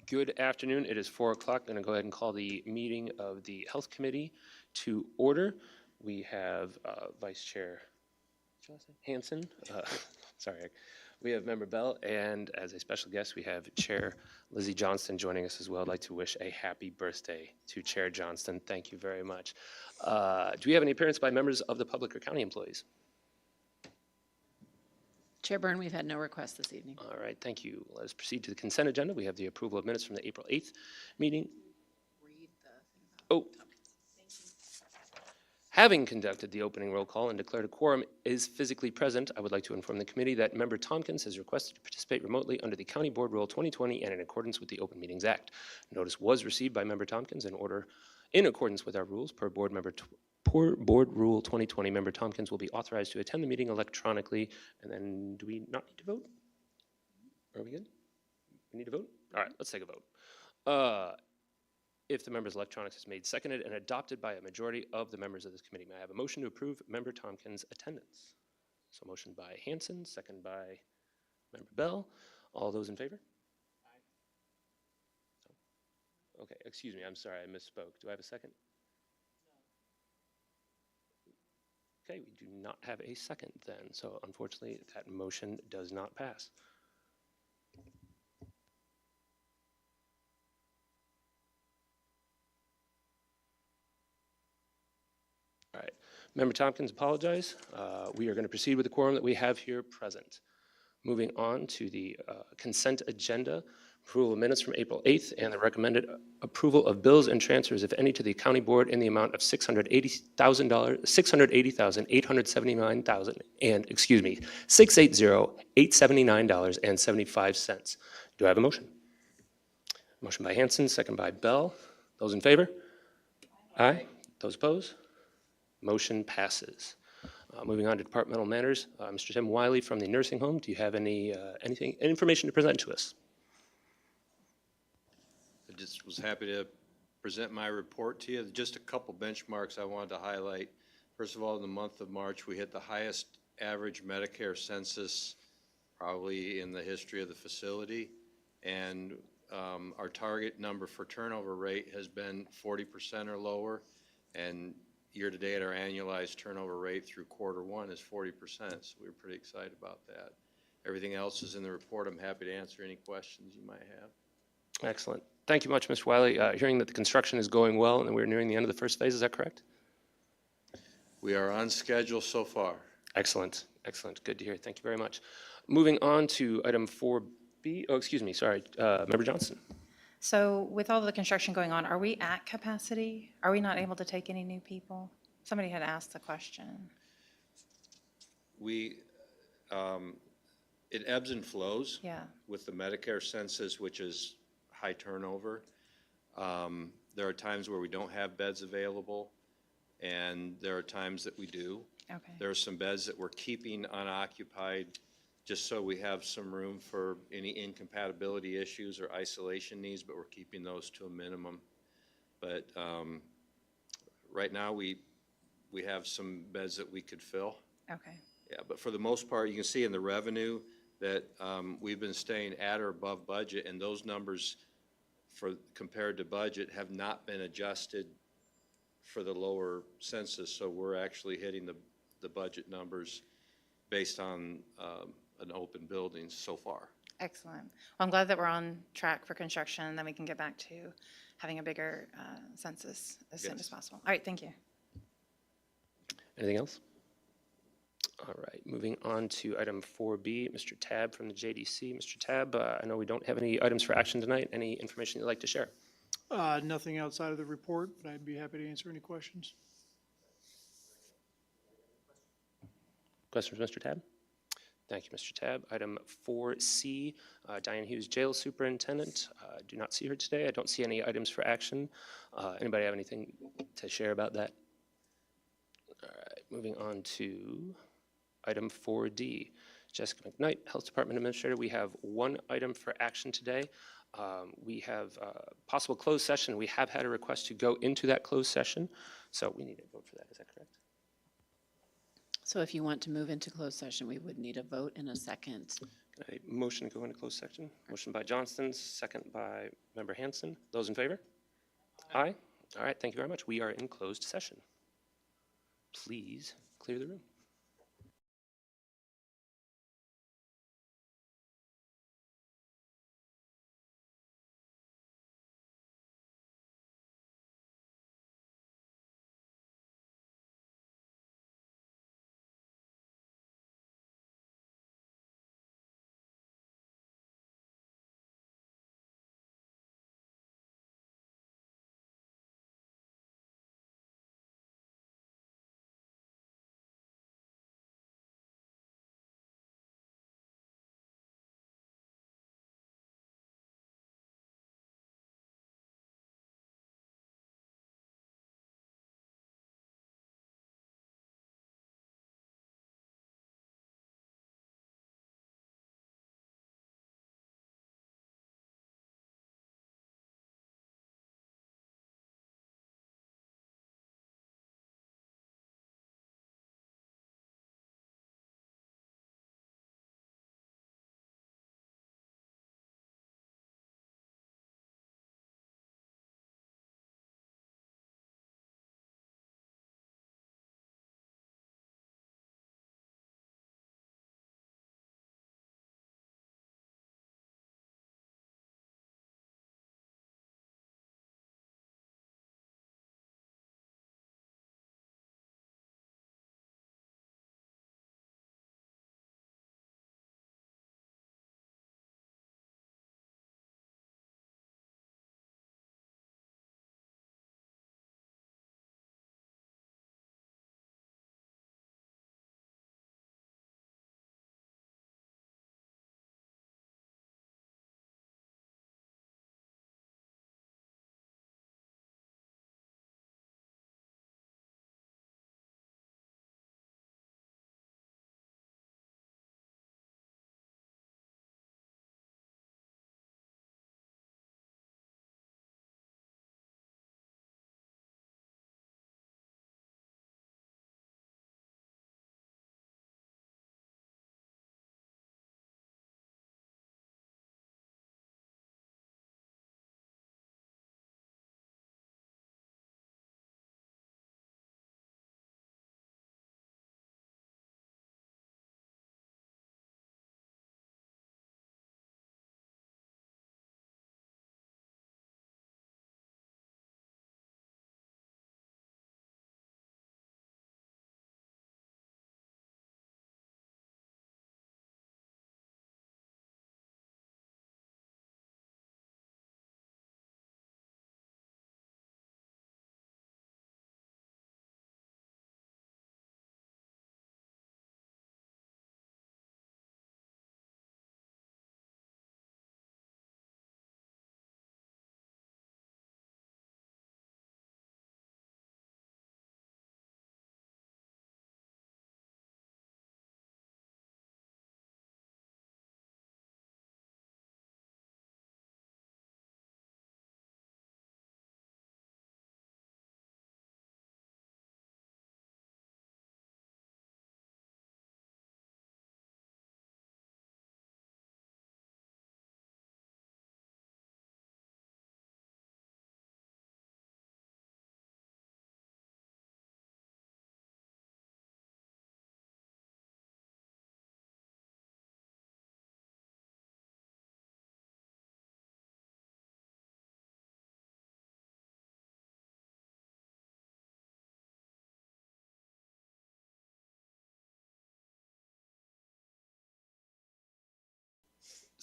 Good afternoon. It is 4 o'clock. I'm going to go ahead and call the meeting of the Health Committee to order. We have Vice Chair Hanson. Sorry. We have Member Bell, and as a special guest, we have Chair Lizzie Johnston joining us as well. I'd like to wish a happy birthday to Chair Johnston. Thank you very much. Do we have any appearance by members of the public or county employees? Chair Byrne, we've had no requests this evening. All right, thank you. Let us proceed to the consent agenda. We have the approval of minutes from the April 8th meeting. Oh. Having conducted the opening roll call and declared a quorum is physically present, I would like to inform the committee that Member Tompkins has requested to participate remotely under the County Board Rule 2020 and in accordance with the Open Meetings Act. Notice was received by Member Tompkins in accordance with our rules per Board Rule 2020. Member Tompkins will be authorized to attend the meeting electronically. And then do we not need to vote? Are we good? We need to vote? All right, let's take a vote. If the member's electronics is made seconded and adopted by a majority of the members of this committee, may I have a motion to approve Member Tompkins' attendance? So motion by Hanson, second by Member Bell. All those in favor? Aye. Okay, excuse me, I'm sorry, I misspoke. Do I have a second? No. Okay, we do not have a second then, so unfortunately that motion does not pass. All right, Member Tompkins, apologize. We are going to proceed with the quorum that we have here present. Moving on to the consent agenda, approval of minutes from April 8th and the recommended approval of bills and transfers, if any, to the county board in the amount of $680,879 and, excuse me, $680,879.75. Do I have a motion? Motion by Hanson, second by Bell. Those in favor? Aye. Those opposed? Motion passes. Moving on to departmental matters, Mr. Tim Wiley from the nursing home, do you have any information to present to us? I just was happy to present my report to you. Just a couple benchmarks I wanted to highlight. First of all, in the month of March, we hit the highest average Medicare census probably in the history of the facility. And our target number for turnover rate has been 40% or lower. And year to date, our annualized turnover rate through Q1 is 40%. So we're pretty excited about that. Everything else is in the report. I'm happy to answer any questions you might have. Excellent. Thank you much, Mr. Wiley. Hearing that the construction is going well and we're nearing the end of the first phase, is that correct? We are on schedule so far. Excellent. Excellent. Good to hear. Thank you very much. Moving on to item 4B. Oh, excuse me. Sorry. Member Johnson. So with all the construction going on, are we at capacity? Are we not able to take any new people? Somebody had asked the question. It ebbs and flows. Yeah. With the Medicare census, which is high turnover. There are times where we don't have beds available, and there are times that we do. Okay. There are some beds that we're keeping unoccupied just so we have some room for any incompatibility issues or isolation needs, but we're keeping those to a minimum. But right now we have some beds that we could fill. Okay. Yeah, but for the most part, you can see in the revenue that we've been staying at or above budget, and those numbers compared to budget have not been adjusted for the lower census, so we're actually hitting the budget numbers based on an open building so far. Excellent. Well, I'm glad that we're on track for construction, and then we can get back to having a bigger census as soon as possible. All right, thank you. Anything else? All right, moving on to item 4B, Mr. Tabb from the JDC. Mr. Tabb, I know we don't have any items for action tonight. Any information you'd like to share? Nothing outside of the report, but I'd be happy to answer any questions. Questions, Mr. Tabb? Thank you, Mr. Tabb. Item 4C, Diane Hughes, Jail Superintendent. Do not see her today. I don't see any items for action. Anybody have anything to share about that? All right, moving on to item 4D, Jessica McKnight, Health Department Administrator. We have one item for action today. We have possible closed session. We have had a request to go into that closed session, so we need to vote for that. Is that correct? So if you want to move into closed session, we would need a vote in a second. A motion to go into closed section. Motion by Johnston, second by Member Hanson. Those in favor? Aye. All right, thank you very much. We are in closed session. Please clear the room.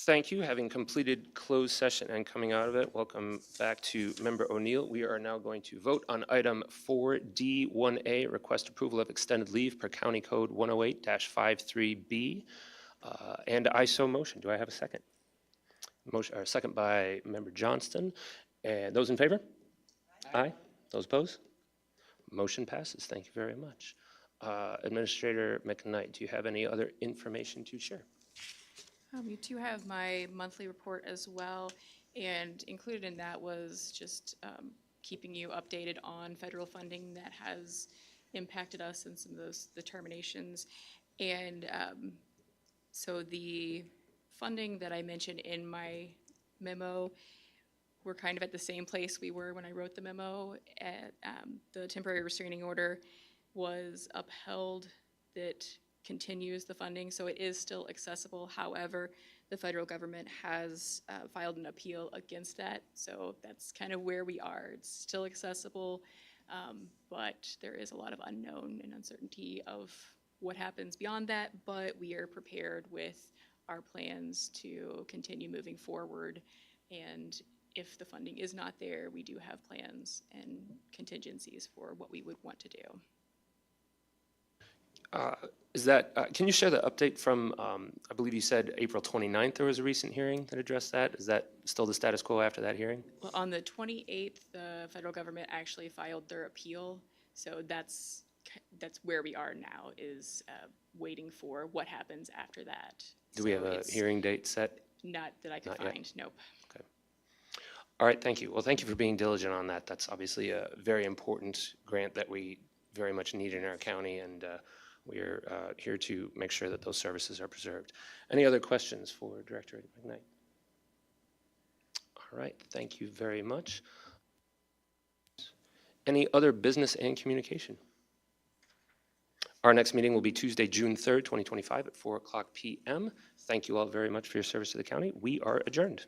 Thank you. Having completed closed session and coming out of it, welcome back to Member O'Neill. We are now going to vote on item 4D1A, request approval of extended leave per County Code 108-53B. And I so motion. Do I have a second? Motion, or second by Member Johnston. And those in favor? Aye. Those opposed? Motion passes. Thank you very much. Administrator McKnight, do you have any other information to share? You do have my monthly report as well, and included in that was just keeping you updated on federal funding that has impacted us and some of those the terminations. And so the funding that I mentioned in my memo, we're kind of at the same place we were when I wrote the memo. The temporary restraining order was upheld that continues the funding, so it is still accessible. However, the federal government has filed an appeal against that, so that's kind of where we are. It's still accessible, but there is a lot of unknown and uncertainty of what happens beyond that, but we are prepared with our plans to continue moving forward. And if the funding is not there, we do have plans and contingencies for what we would want to do. Can you share the update from, I believe you said April 29th there was a recent hearing that addressed that? Is that still the status quo after that hearing? Well, on the 28th, the federal government actually filed their appeal, so that's where we are now, is waiting for what happens after that. Do we So have a it's hearing date set? Not that I could Not yet. find, nope. All right, thank you. Well, thank you for being diligent on that. That's obviously a very important grant that we very much need in our county, and we are here to make sure that those services are preserved. Any other questions for Director McKnight? All right, thank you very much. Any other business and communication? Our next meeting will be Tuesday, June 3rd, 2025 at 4:00 p.m. Thank you all very much for your service to the county. We are adjourned.